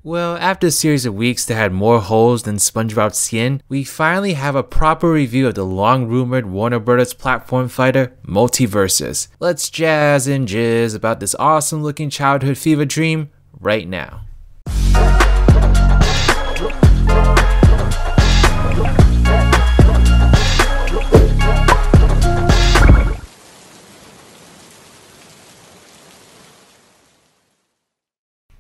Well, after a series of weeks that had more holes than SpongeBob skin, we finally have a proper review of the long-rumored Warner Bros. Platform fighter, MultiVersus. Let's jazz and jizz about this awesome-looking childhood fever dream right now.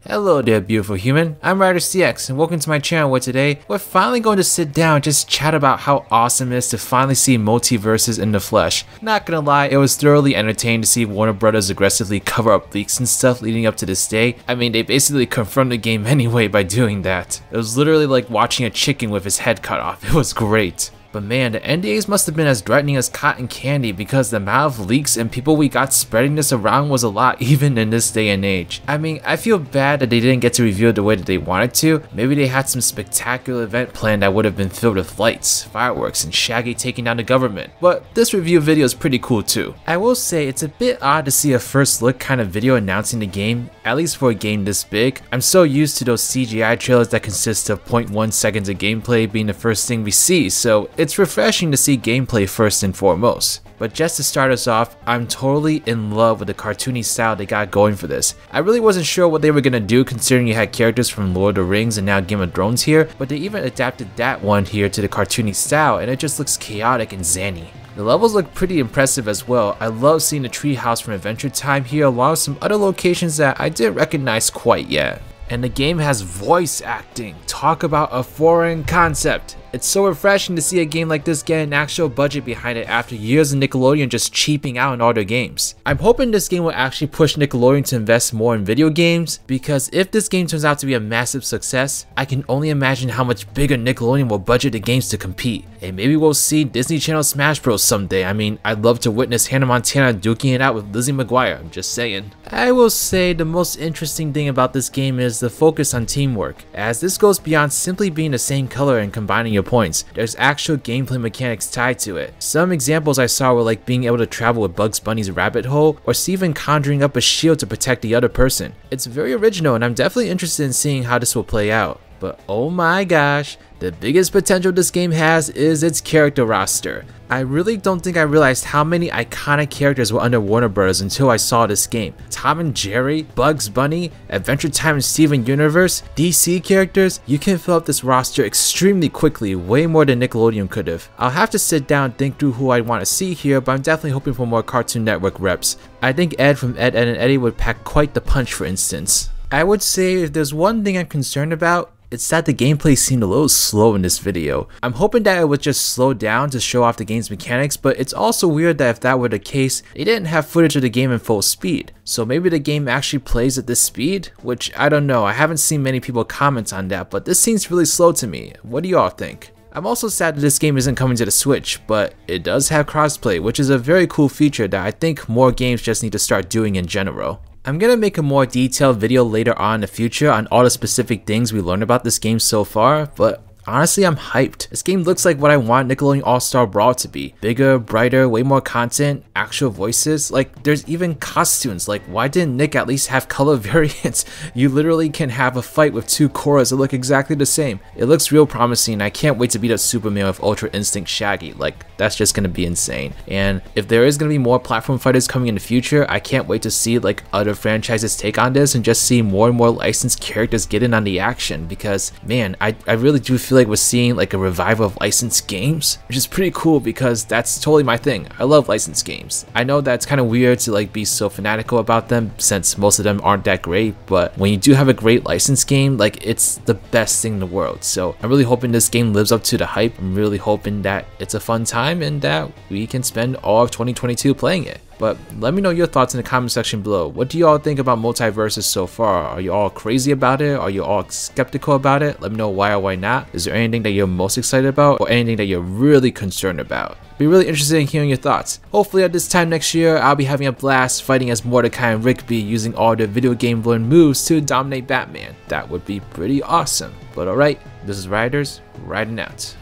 Hello there beautiful human, I'm RiderCX and welcome to my channel where today we're finally going to sit down and just chat about how awesome it is to finally see MultiVersus in the flesh. Not gonna lie, it was thoroughly entertaining to see Warner Bros. Aggressively cover up leaks and stuff leading up to this day. I mean, they basically confirmed the game anyway by doing that. It was literally like watching a chicken with his head cut off. It was great. But man, the NDAs must have been as threatening as cotton candy because the amount of leaks and people we got spreading this around was a lot even in this day and age. I mean, I feel bad that they didn't get to reveal it the way that they wanted to. Maybe they had some spectacular event planned that would have been filled with lights, fireworks, and Shaggy taking down the government. But this review video is pretty cool too. I will say it's a bit odd to see a first look kind of video announcing the game, at least for a game this big. I'm so used to those CGI trailers that consist of 0.1 seconds of gameplay being the first thing we see, so it's refreshing to see gameplay first and foremost. But just to start us off, I'm totally in love with the cartoony style they got going for this. I really wasn't sure what they were gonna do considering you had characters from Lord of the Rings and now Game of Thrones here, but they even adapted that one here to the cartoony style and it just looks chaotic and zany. The levels look pretty impressive as well. I love seeing the treehouse from Adventure Time here along with some other locations that I didn't recognize quite yet. And the game has voice acting. Talk about a foreign concept. It's so refreshing to see a game like this get an actual budget behind it after years of Nickelodeon just cheaping out on all their games. I'm hoping this game will actually push Nickelodeon to invest more in video games, because if this game turns out to be a massive success, I can only imagine how much bigger Nickelodeon will budget the games to compete. And maybe we'll see Disney Channel Smash Bros someday. I mean, I'd love to witness Hannah Montana duking it out with Lizzie McGuire, I'm just saying. I will say the most interesting thing about this game is the focus on teamwork, as this goes beyond simply being the same color and combining your points. There's actual gameplay mechanics tied to it. Some examples I saw were like being able to travel with Bugs Bunny's rabbit hole, or even conjuring up a shield to protect the other person. It's very original and I'm definitely interested in seeing how this will play out. But oh my gosh, the biggest potential this game has is its character roster. I really don't think I realized how many iconic characters were under Warner Bros. Until I saw this game. Tom and Jerry, Bugs Bunny, Adventure Time and Steven Universe, DC characters. You can fill up this roster extremely quickly, way more than Nickelodeon could have. I'll have to sit down and think through who I want to see here, but I'm definitely hoping for more Cartoon Network reps. I think Ed from Ed, Edd and Eddy would pack quite the punch, for instance. I would say if there's one thing I'm concerned about, it's that the gameplay seemed a little slow in this video. I'm hoping that it would just slow down to show off the game's mechanics, but it's also weird that if that were the case, they didn't have footage of the game in full speed. So maybe the game actually plays at this speed? Which, I don't know, I haven't seen many people comment on that, but this seems really slow to me. What do y'all think? I'm also sad that this game isn't coming to the Switch, but it does have crossplay, which is a very cool feature that I think more games just need to start doing in general. I'm gonna make a more detailed video later on in the future on all the specific things we learned about this game so far, but honestly, I'm hyped. This game looks like what I want Nickelodeon All-Star Brawl to be. Bigger, brighter, way more content, actual voices. Like, there's even costumes. Like, why didn't Nick at least have color variants? You literally can have a fight with two Korras that look exactly the same. It looks real promising. I can't wait to beat up Superman with Ultra Instinct Shaggy. Like, that's just gonna be insane. And if there is gonna be more platform fighters coming in the future, I can't wait to see like other franchises take on this and just see more and more licensed characters get in on the action, because man, I really do feel like we're seeing like a revival of licensed games, which is pretty cool because that's totally my thing. I love licensed games. I know that's kind of weird to like be so fanatical about them since most of them aren't that great, but when you do have a great licensed game, like it's the best thing in the world. So I'm really hoping this game lives up to the hype. I'm really hoping that it's a fun time and that we can spend all of 2022 playing it. But let me know your thoughts in the comment section below. What do you all think about MultiVersus so far? Are you all crazy about it? Are you all skeptical about it? Let me know why or why not. Is there anything that you're most excited about or anything that you're really concerned about? Be really interested in hearing your thoughts. Hopefully at this time next year, I'll be having a blast fighting as Mordecai and Rigby using all their video game learned moves to dominate Batman. That would be pretty awesome. But alright, this is Riders, riding out.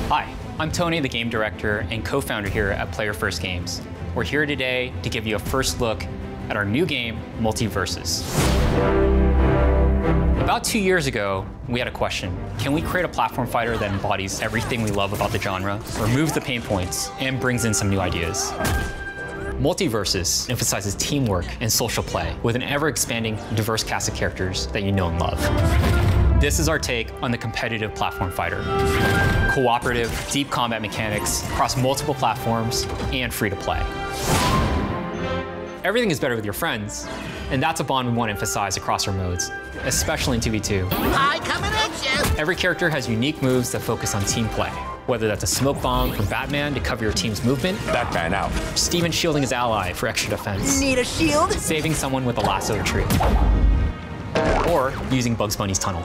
Hi, I'm Tony, the game director and co-founder here at Player First Games. We're here today to give you a first look at our new game, MultiVersus. About 2 years ago, we had a question. Can we create a platform fighter that embodies everything we love about the genre, removes the pain points, and brings in some new ideas? MultiVersus emphasizes teamwork and social play with an ever-expanding, diverse cast of characters that you know and love. This is our take on the competitive platform fighter. Cooperative, deep combat mechanics across multiple platforms, and free to play. Everything is better with your friends, and that's a bond we want to emphasize across our modes, especially in 2v2. Hi, coming at you! Every character has unique moves that focus on team play, whether that's a smoke bomb from Batman to cover your team's movement, Batman out. Steven shielding his ally for extra defense, Need a shield? saving someone with a lasso tree, or using Bugs Bunny's tunnel.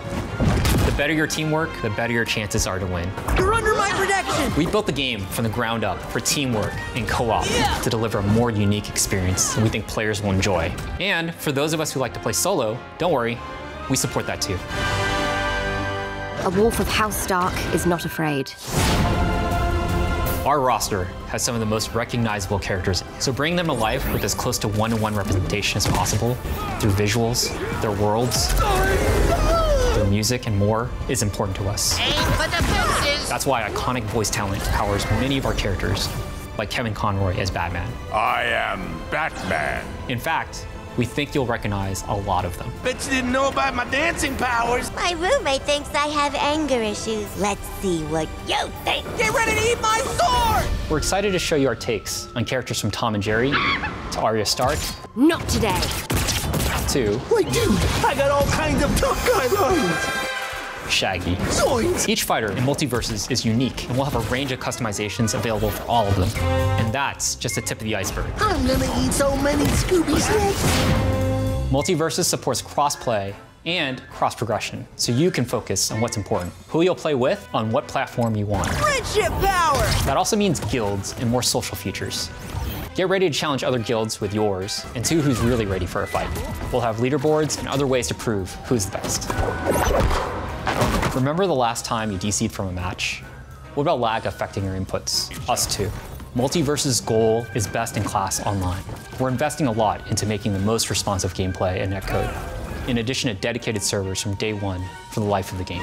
The better your teamwork, the better your chances are to win. You're under my protection! We built the game from the ground up for teamwork and co-op to deliver a more unique experience that we think players will enjoy. And for those of us who like to play solo, don't worry, we support that too. A wolf of House Stark is not afraid. Our roster has some of the most recognizable characters, so bringing them to life with as close to one-to-one representation as possible through visuals, their worlds, their music, and more is important to us. Aim for the fences! That's why iconic voice talent powers many of our characters, like Kevin Conroy as Batman. I am Batman. In fact, we think you'll recognize a lot of them. Bet you didn't know about my dancing powers. My roommate thinks I have anger issues. Let's see what you think. Get ready to eat my sword! We're excited to show you our takes on characters from Tom and Jerry, to Arya Stark, Not today. to Wait, dude, I got all kinds of tough guy lines! Shaggy. Zoinks! Each fighter in MultiVersus is unique, and we'll have a range of customizations available for all of them. And that's just the tip of the iceberg. I'm gonna eat so many Scooby snacks! MultiVersus supports cross-play and cross-progression, so you can focus on what's important. Who you'll play with on what platform you want. Friendship power! That also means guilds and more social features. Get ready to challenge other guilds with yours, and see who's really ready for a fight. We'll have leaderboards and other ways to prove who's the best. Remember the last time you DC'd from a match? What about lag affecting your inputs? Us too. MultiVersus' goal is best in class online. We're investing a lot into making the most responsive gameplay and netcode, in addition to dedicated servers from day one for the life of the game.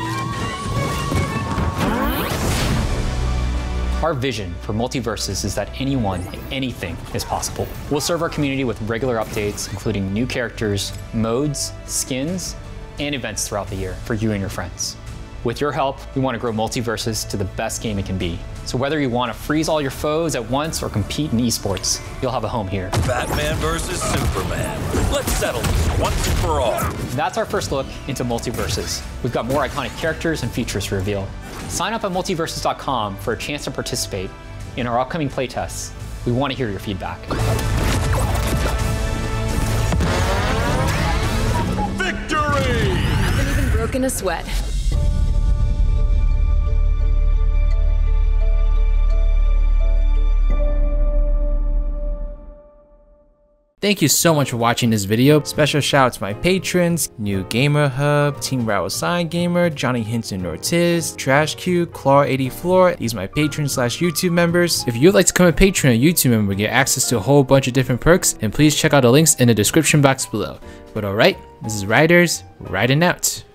Our vision for MultiVersus is that anyone and anything is possible. We'll serve our community with regular updates, including new characters, modes, skins, and events throughout the year for you and your friends. With your help, we want to grow MultiVersus to the best game it can be. So whether you want to freeze all your foes at once or compete in esports, you'll have a home here. Batman versus Superman. Let's settle this once and for all. That's our first look into MultiVersus. We've got more iconic characters and features to reveal. Sign up at multiversus.com for a chance to participate in our upcoming playtests. We want to hear your feedback. Victory! Haven't even broken a sweat. Thank you so much for watching this video. Special shout out to my patrons, New Gamer Hub, Team Rattle Sign Gamer, Johnny Hinton Ortiz, Trash Q, Claw84. These are my patrons / YouTube members. If you'd like to become a patron or YouTube member and get access to a whole bunch of different perks, then please check out the links in the description box below. But alright, this is Riders, riding out.